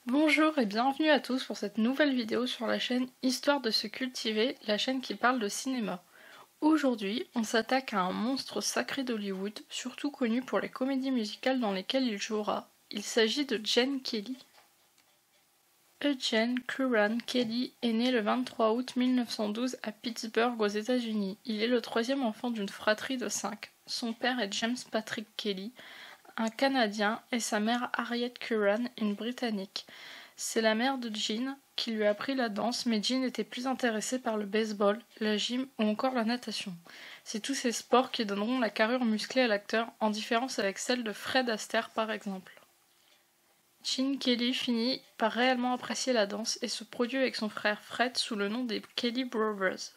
Bonjour et bienvenue à tous pour cette nouvelle vidéo sur la chaîne Histoire de se cultiver, la chaîne qui parle de cinéma. Aujourd'hui, on s'attaque à un monstre sacré d'Hollywood, surtout connu pour les comédies musicales dans lesquelles il jouera. Il s'agit de Gene Kelly. Eugene Curran Kelly est né le 23 août 1912 à Pittsburgh aux États-Unis. Il est le troisième enfant d'une fratrie de 5. Son père est James Patrick Kelly, un Canadien, et sa mère Harriet Curran, une Britannique. C'est la mère de Gene qui lui a appris la danse, mais Gene était plus intéressé par le baseball, la gym ou encore la natation. C'est tous ces sports qui donneront la carrure musclée à l'acteur, en différence avec celle de Fred Astaire par exemple. Gene Kelly finit par réellement apprécier la danse et se produit avec son frère Fred sous le nom des Kelly Brothers.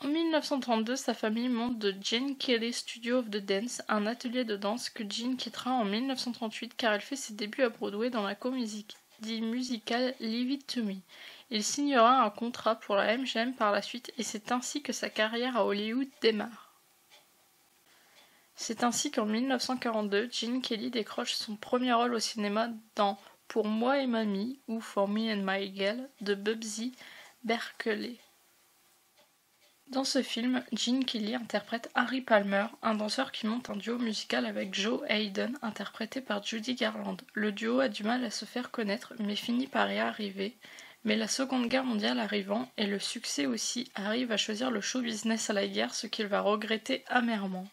En 1932, sa famille monte The Gene Kelly Studio of the Dance, un atelier de danse que Gene quittera en 1938 car elle fait ses débuts à Broadway dans la comédie musicale Leave It to Me. Il signera un contrat pour la MGM par la suite et c'est ainsi que sa carrière à Hollywood démarre. C'est ainsi qu'en 1942, Gene Kelly décroche son premier rôle au cinéma dans Pour moi et Mamie ou For Me and My Gal de Bubsy Berkeley. Dans ce film, Gene Kelly interprète Harry Palmer, un danseur qui monte un duo musical avec Joe Hayden, interprété par Judy Garland. Le duo a du mal à se faire connaître, mais finit par y arriver. Mais la Seconde Guerre mondiale arrivant, et le succès aussi, Harry va choisir le show business à la guerre, ce qu'il va regretter amèrement.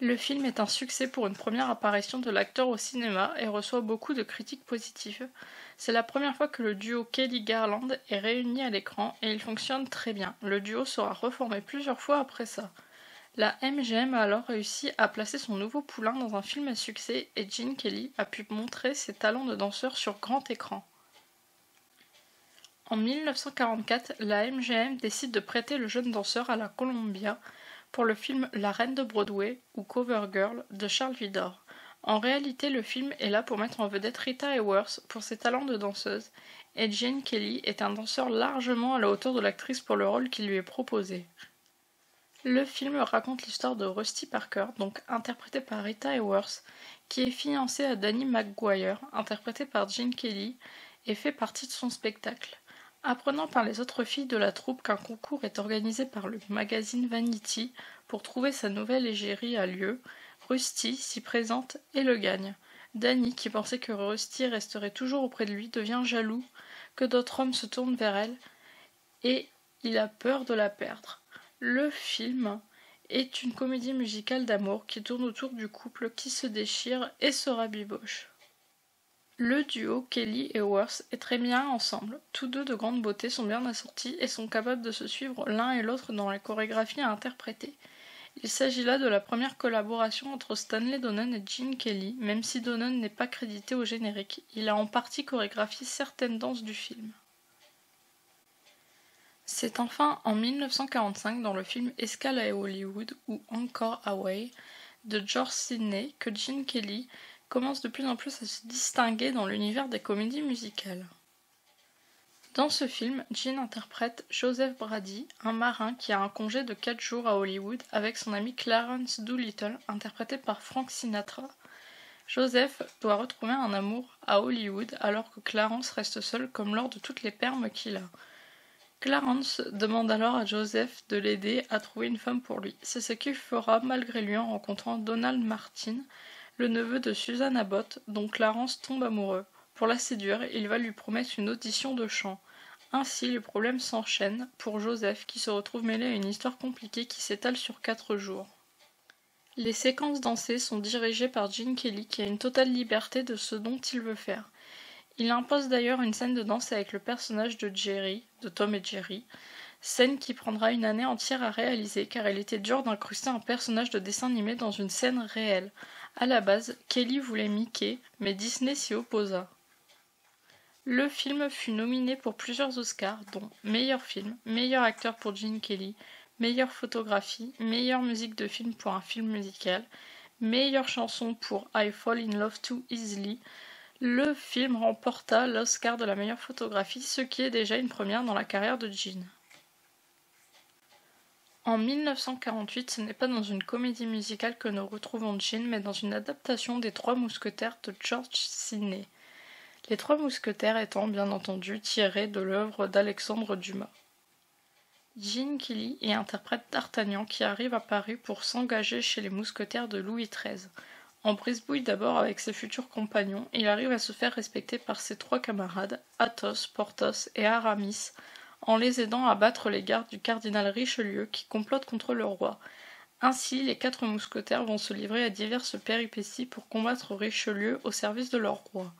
Le film est un succès pour une première apparition de l'acteur au cinéma et reçoit beaucoup de critiques positives. C'est la première fois que le duo Kelly-Garland est réuni à l'écran et il fonctionne très bien. Le duo sera reformé plusieurs fois après ça. La MGM a alors réussi à placer son nouveau poulain dans un film à succès et Gene Kelly a pu montrer ses talents de danseur sur grand écran. En 1944, la MGM décide de prêter le jeune danseur à la Columbia pour le film La Reine de Broadway ou Cover Girl de Charles Vidor. En réalité, le film est là pour mettre en vedette Rita Hayworth pour ses talents de danseuse, et Gene Kelly est un danseur largement à la hauteur de l'actrice pour le rôle qui lui est proposé. Le film raconte l'histoire de Rusty Parker, donc interprété par Rita Hayworth, qui est fiancée à Danny McGuire, interprété par Gene Kelly, et fait partie de son spectacle. Apprenant par les autres filles de la troupe qu'un concours est organisé par le magazine Vanity pour trouver sa nouvelle égérie a lieu, Rusty s'y présente et le gagne. Danny, qui pensait que Rusty resterait toujours auprès de lui, devient jaloux que d'autres hommes se tournent vers elle et il a peur de la perdre. Le film est une comédie musicale d'amour qui tourne autour du couple qui se déchire et se rabiboche. Le duo Kelly et Worth est très bien ensemble. Tous deux de grande beauté sont bien assortis et sont capables de se suivre l'un et l'autre dans la chorégraphie à interpréter. Il s'agit là de la première collaboration entre Stanley Donen et Gene Kelly, même si Donen n'est pas crédité au générique, il a en partie chorégraphié certaines danses du film. C'est enfin en 1945 dans le film Escale à Hollywood ou Encore Away de George Sidney que Gene Kelly commence de plus en plus à se distinguer dans l'univers des comédies musicales. Dans ce film, Gene interprète Joseph Brady, un marin qui a un congé de 4 jours à Hollywood avec son ami Clarence Doolittle, interprété par Frank Sinatra. Joseph doit retrouver un amour à Hollywood alors que Clarence reste seul comme lors de toutes les permes qu'il a. Clarence demande alors à Joseph de l'aider à trouver une femme pour lui. C'est ce qu'il fera malgré lui en rencontrant Donald Martin, le neveu de Susan Abbott, dont Clarence tombe amoureux. Pour la séduire, il va lui promettre une audition de chant. Ainsi, les problèmes s'enchaînent pour Joseph qui se retrouve mêlé à une histoire compliquée qui s'étale sur 4 jours. Les séquences dansées sont dirigées par Gene Kelly qui a une totale liberté de ce dont il veut faire. Il impose d'ailleurs une scène de danse avec le personnage de Jerry, de Tom et Jerry, scène qui prendra une année entière à réaliser car il était dur d'incruster un personnage de dessin animé dans une scène réelle. À la base, Kelly voulait Mickey, mais Disney s'y opposa. Le film fut nominé pour plusieurs Oscars, dont meilleur film, meilleur acteur pour Gene Kelly, meilleure photographie, meilleure musique de film pour un film musical, meilleure chanson pour I Fall in Love Too Easily. Le film remporta l'Oscar de la meilleure photographie, ce qui est déjà une première dans la carrière de Gene. En 1948, ce n'est pas dans une comédie musicale que nous retrouvons Gene, mais dans une adaptation des Trois Mousquetaires de George Sidney. Les Trois Mousquetaires étant bien entendu tirés de l'œuvre d'Alexandre Dumas. Gene Kelly y interprète D'Artagnan qui arrive à Paris pour s'engager chez les mousquetaires de Louis XIII. En brise-bouille d'abord avec ses futurs compagnons, il arrive à se faire respecter par ses trois camarades, Athos, Porthos et Aramis, en les aidant à battre les gardes du cardinal Richelieu qui complotent contre le roi. Ainsi, les quatre mousquetaires vont se livrer à diverses péripéties pour combattre Richelieu au service de leur roi.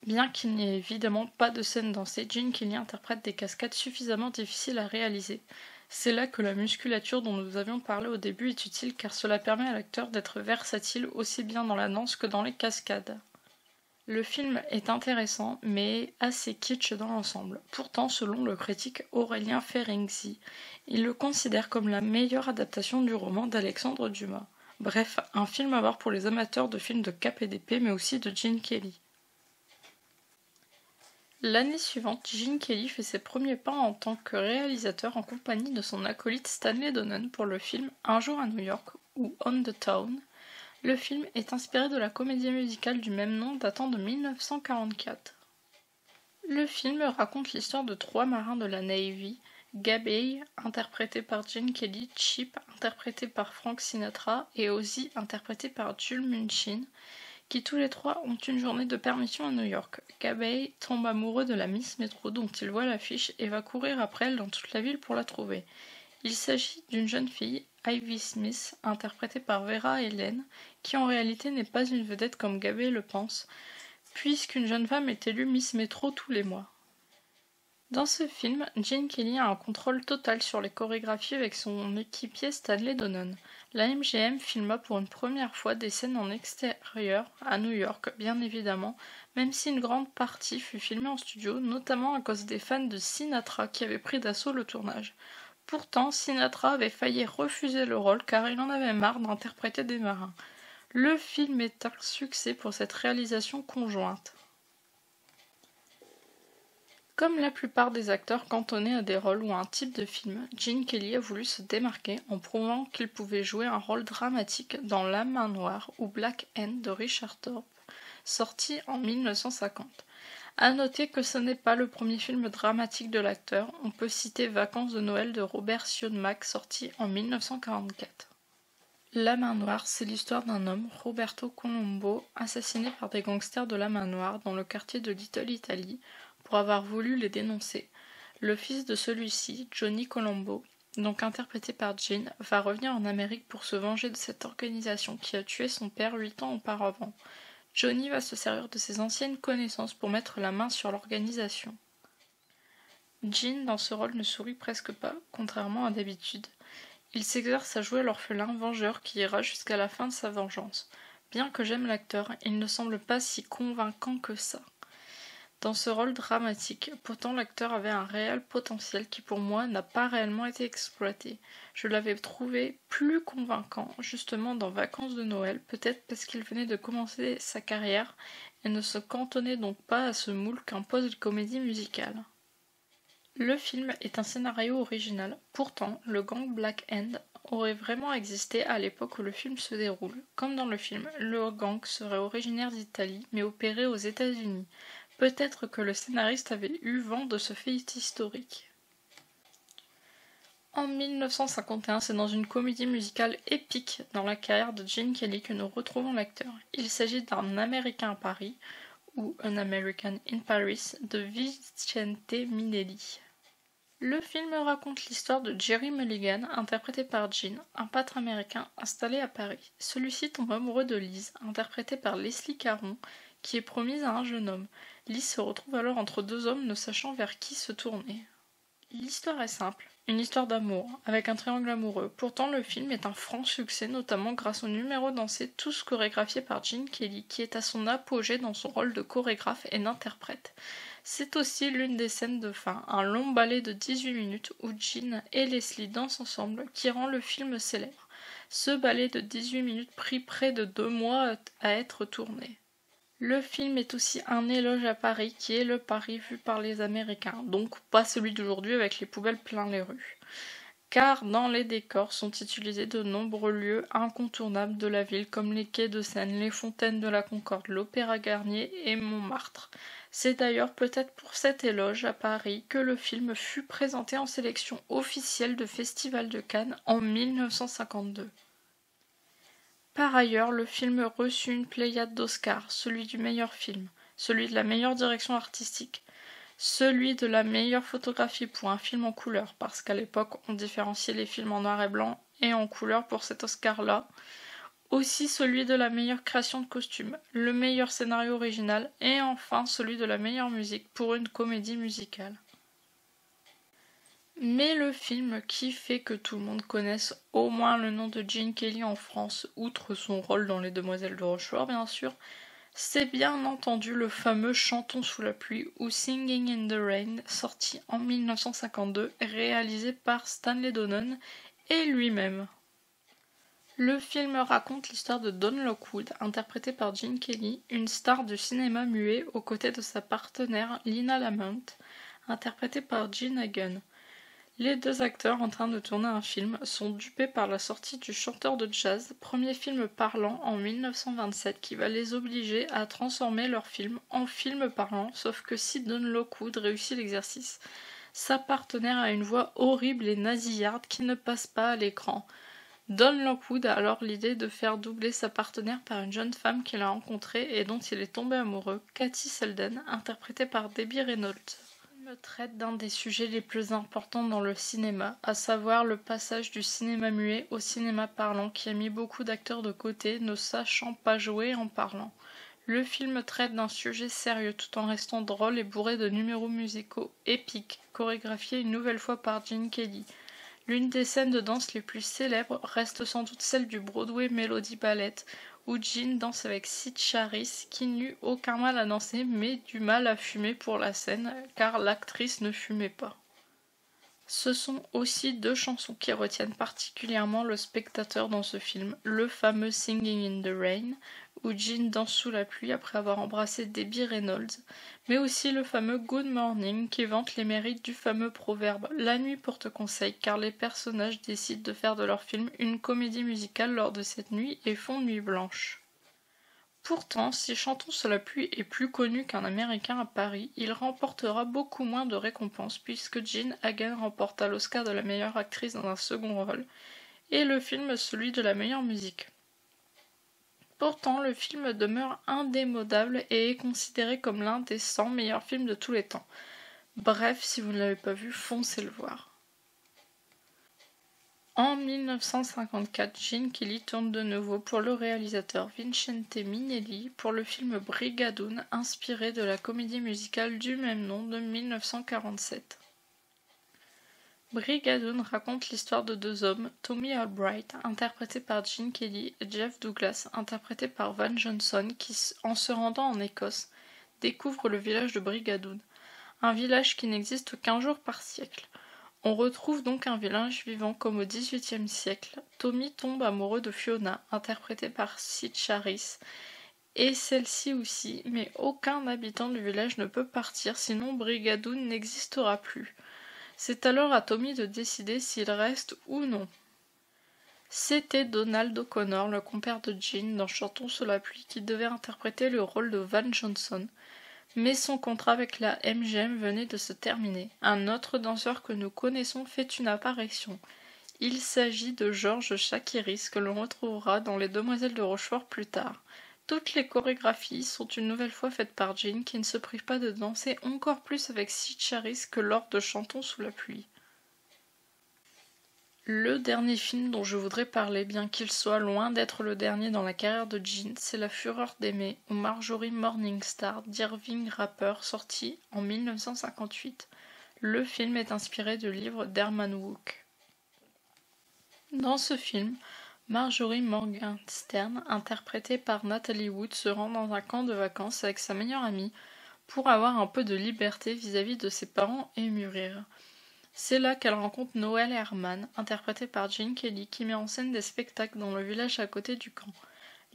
Bien qu'il n'y ait évidemment pas de scène dansée, Gene Kelly interprète des cascades suffisamment difficiles à réaliser. C'est là que la musculature dont nous avions parlé au début est utile car cela permet à l'acteur d'être versatile aussi bien dans la danse que dans les cascades. Le film est intéressant mais assez kitsch dans l'ensemble. Pourtant, selon le critique Aurélien Ferenczi, il le considère comme la meilleure adaptation du roman d'Alexandre Dumas. Bref, un film à voir pour les amateurs de films de cap et d'épée mais aussi de Gene Kelly. L'année suivante, Gene Kelly fait ses premiers pas en tant que réalisateur en compagnie de son acolyte Stanley Donen pour le film Un jour à New York ou On the Town. Le film est inspiré de la comédie musicale du même nom datant de 1944. Le film raconte l'histoire de trois marins de la Navy, Gabby, interprété par Gene Kelly, Chip, interprété par Frank Sinatra, et Ozzy, interprété par Jules Munchin, qui tous les trois ont une journée de permission à New York. Gabby tombe amoureux de la Miss Métro dont il voit l'affiche et va courir après elle dans toute la ville pour la trouver. Il s'agit d'une jeune fille, Ivy Smith, interprétée par Vera Ellen, qui en réalité n'est pas une vedette comme Gabby le pense, puisqu'une jeune femme est élue Miss Métro tous les mois. Dans ce film, Gene Kelly a un contrôle total sur les chorégraphies avec son équipier Stanley Donen. La MGM filma pour une première fois des scènes en extérieur, à New York bien évidemment, même si une grande partie fut filmée en studio, notamment à cause des fans de Sinatra qui avaient pris d'assaut le tournage. Pourtant, Sinatra avait failli refuser le rôle car il en avait marre d'interpréter des marins. Le film est un succès pour cette réalisation conjointe. Comme la plupart des acteurs cantonnés à des rôles ou à un type de film, Gene Kelly a voulu se démarquer en prouvant qu'il pouvait jouer un rôle dramatique dans La Main Noire ou Black Hand de Richard Thorpe, sorti en 1950. À noter que ce n'est pas le premier film dramatique de l'acteur, on peut citer Vacances de Noël de Robert Siodmak sorti en 1944. La Main Noire, c'est l'histoire d'un homme, Roberto Colombo, assassiné par des gangsters de la Main Noire dans le quartier de Little Italy pour avoir voulu les dénoncer. Le fils de celui-ci, Johnny Colombo, donc interprété par Gene, va revenir en Amérique pour se venger de cette organisation qui a tué son père 8 ans auparavant. Johnny va se servir de ses anciennes connaissances pour mettre la main sur l'organisation. Gene, dans ce rôle, ne sourit presque pas, contrairement à d'habitude. Il s'exerce à jouer l'orphelin vengeur qui ira jusqu'à la fin de sa vengeance. Bien que j'aime l'acteur, il ne semble pas si convaincant que ça. Dans ce rôle dramatique, pourtant l'acteur avait un réel potentiel qui pour moi n'a pas réellement été exploité. Je l'avais trouvé plus convaincant justement dans Vacances de Noël, peut-être parce qu'il venait de commencer sa carrière et ne se cantonnait donc pas à ce moule qu'impose les comédies musicales. Le film est un scénario original, pourtant le gang Black Hand aurait vraiment existé à l'époque où le film se déroule. Comme dans le film, le gang serait originaire d'Italie mais opéré aux États-Unis. Peut-être que le scénariste avait eu vent de ce fait historique. En 1951, c'est dans une comédie musicale épique dans la carrière de Gene Kelly que nous retrouvons l'acteur. Il s'agit d'Un Américain à Paris, ou An American in Paris, de Vicente Minnelli. Le film raconte l'histoire de Jerry Mulligan, interprété par Gene, un pâtre américain installé à Paris. Celui-ci tombe amoureux de Liz, interprétée par Leslie Caron, qui est promise à un jeune homme. Liz se retrouve alors entre deux hommes ne sachant vers qui se tourner. L'histoire est simple, une histoire d'amour, avec un triangle amoureux. Pourtant, le film est un franc succès, notamment grâce aux numéros dansés, tous chorégraphiés par Gene Kelly, qui est à son apogée dans son rôle de chorégraphe et d'interprète. C'est aussi l'une des scènes de fin, un long ballet de 18 minutes où Gene et Leslie dansent ensemble, qui rend le film célèbre. Ce ballet de 18 minutes prit près de 2 mois à être tourné. Le film est aussi un éloge à Paris, qui est le Paris vu par les Américains, donc pas celui d'aujourd'hui avec les poubelles plein les rues. Car dans les décors sont utilisés de nombreux lieux incontournables de la ville, comme les quais de Seine, les fontaines de la Concorde, l'Opéra Garnier et Montmartre. C'est d'ailleurs peut-être pour cet éloge à Paris que le film fut présenté en sélection officielle de Festival de Cannes en 1952. Par ailleurs, le film reçut une pléiade d'Oscars, celui du meilleur film, celui de la meilleure direction artistique, celui de la meilleure photographie pour un film en couleur, parce qu'à l'époque on différenciait les films en noir et blanc et en couleur pour cet Oscar-là, aussi celui de la meilleure création de costumes, le meilleur scénario original et enfin celui de la meilleure musique pour une comédie musicale. Mais le film qui fait que tout le monde connaisse au moins le nom de Gene Kelly en France, outre son rôle dans Les Demoiselles de Rochefort bien sûr, c'est bien entendu le fameux Chantons sous la pluie ou Singing in the Rain, sorti en 1952, réalisé par Stanley Donen et lui-même. Le film raconte l'histoire de Don Lockwood, interprété par Gene Kelly, une star du cinéma muet aux côtés de sa partenaire Lina Lamont, interprétée par Gene Hagen. Les deux acteurs en train de tourner un film sont dupés par la sortie du Chanteur de jazz, premier film parlant en 1927 qui va les obliger à transformer leur film en film parlant, sauf que si Don Lockwood réussit l'exercice, sa partenaire a une voix horrible et nasillarde qui ne passe pas à l'écran. Don Lockwood a alors l'idée de faire doubler sa partenaire par une jeune femme qu'il a rencontrée et dont il est tombé amoureux, Katie Selden, interprétée par Debbie Reynolds. Le film traite d'un des sujets les plus importants dans le cinéma, à savoir le passage du cinéma muet au cinéma parlant qui a mis beaucoup d'acteurs de côté, ne sachant pas jouer en parlant. Le film traite d'un sujet sérieux tout en restant drôle et bourré de numéros musicaux épiques, chorégraphiés une nouvelle fois par Gene Kelly. L'une des scènes de danse les plus célèbres reste sans doute celle du Broadway Melody Ballet, où Gene danse avec Sid Charisse, qui n'eut aucun mal à danser mais du mal à fumer pour la scène, car l'actrice ne fumait pas. Ce sont aussi deux chansons qui retiennent particulièrement le spectateur dans ce film, le fameux Singing in the Rain, où Gene danse sous la pluie après avoir embrassé Debbie Reynolds, mais aussi le fameux Good Morning qui vante les mérites du fameux proverbe « La nuit porte conseil » car les personnages décident de faire de leur film une comédie musicale lors de cette nuit et font nuit blanche. Pourtant, si Chantons sous la pluie est plus connu qu'un Américain à Paris, il remportera beaucoup moins de récompenses puisque Gene Hagen remporta l'Oscar de la meilleure actrice dans un second rôle, et le film celui de la meilleure musique. Pourtant, le film demeure indémodable et est considéré comme l'un des 100 meilleurs films de tous les temps. Bref, si vous ne l'avez pas vu, foncez le voir. En 1954, Gene Kelly tourne de nouveau pour le réalisateur Vincente Minnelli pour le film Brigadoon, inspiré de la comédie musicale du même nom de 1947. Brigadoon raconte l'histoire de deux hommes, Tommy Albright, interprété par Gene Kelly, et Jeff Douglas, interprété par Van Johnson, qui, en se rendant en Écosse, découvrent le village de Brigadoon, un village qui n'existe qu'un jour par siècle. On retrouve donc un village vivant comme au XVIIIe siècle. Tommy tombe amoureux de Fiona, interprétée par Sid Charisse, et celle-ci aussi, mais aucun habitant du village ne peut partir, sinon Brigadoon n'existera plus. C'est alors à Tommy de décider s'il reste ou non. C'était Donald O'Connor, le compère de Gene, dans Chantons sous la pluie, qui devait interpréter le rôle de Van Johnson. Mais son contrat avec la MGM venait de se terminer. Un autre danseur que nous connaissons fait une apparition. Il s'agit de George Chakiris, que l'on retrouvera dans Les Demoiselles de Rochefort plus tard. Toutes les chorégraphies sont une nouvelle fois faites par Gene, qui ne se prive pas de danser encore plus avec Sid Charisse que lors de Chantons sous la pluie. Le dernier film dont je voudrais parler, bien qu'il soit loin d'être le dernier dans la carrière de Gene, c'est La Fureur d'aimer, ou Marjorie Morningstar d'Irving Rapper, sorti en 1958. Le film est inspiré du livre d'Herman Wouk. Dans ce film, Marjorie Morgenstern, interprétée par Natalie Wood, se rend dans un camp de vacances avec sa meilleure amie pour avoir un peu de liberté vis-à-vis de ses parents et mûrir. C'est là qu'elle rencontre Noël Herman, interprété par Gene Kelly, qui met en scène des spectacles dans le village à côté du camp.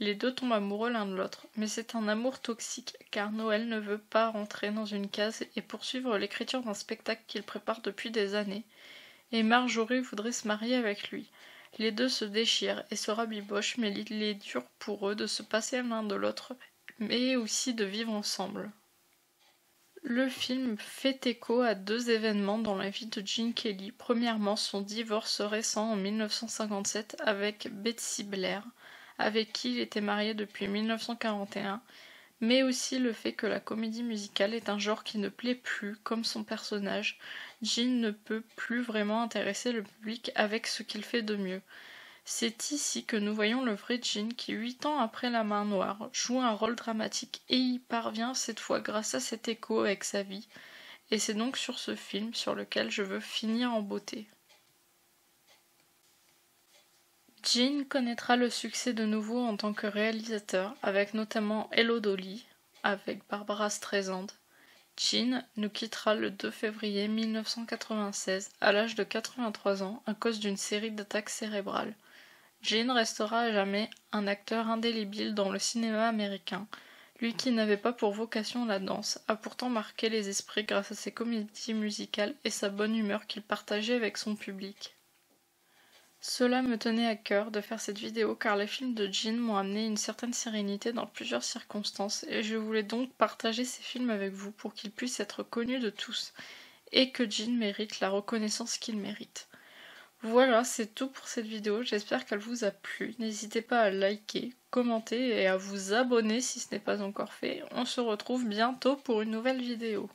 Les deux tombent amoureux l'un de l'autre, mais c'est un amour toxique, car Noël ne veut pas rentrer dans une case et poursuivre l'écriture d'un spectacle qu'il prépare depuis des années, et Marjorie voudrait se marier avec lui. Les deux se déchirent et se rabibochent, mais il est dur pour eux de se passer l'un de l'autre, mais aussi de vivre ensemble. Le film fait écho à deux événements dans la vie de Gene Kelly. Premièrement, son divorce récent en 1957 avec Betsy Blair, avec qui il était marié depuis 1941, mais aussi le fait que la comédie musicale est un genre qui ne plaît plus, comme son personnage. Gene ne peut plus vraiment intéresser le public avec ce qu'il fait de mieux. C'est ici que nous voyons le vrai Gene qui, 8 ans après La Main Noire, joue un rôle dramatique et y parvient cette fois grâce à cet écho avec sa vie. Et c'est donc sur ce film sur lequel je veux finir en beauté. Gene connaîtra le succès de nouveau en tant que réalisateur, avec notamment Hello Dolly, avec Barbara Streisand. Gene nous quittera le 2 février 1996 à l'âge de 83 ans à cause d'une série d'attaques cérébrales. Gene restera à jamais un acteur indélébile dans le cinéma américain. Lui qui n'avait pas pour vocation la danse a pourtant marqué les esprits grâce à ses comédies musicales et sa bonne humeur qu'il partageait avec son public. Cela me tenait à cœur de faire cette vidéo car les films de Gene m'ont amené une certaine sérénité dans plusieurs circonstances et je voulais donc partager ces films avec vous pour qu'ils puissent être connus de tous et que Gene mérite la reconnaissance qu'il mérite. Voilà, c'est tout pour cette vidéo, j'espère qu'elle vous a plu. N'hésitez pas à liker, commenter et à vous abonner si ce n'est pas encore fait. On se retrouve bientôt pour une nouvelle vidéo.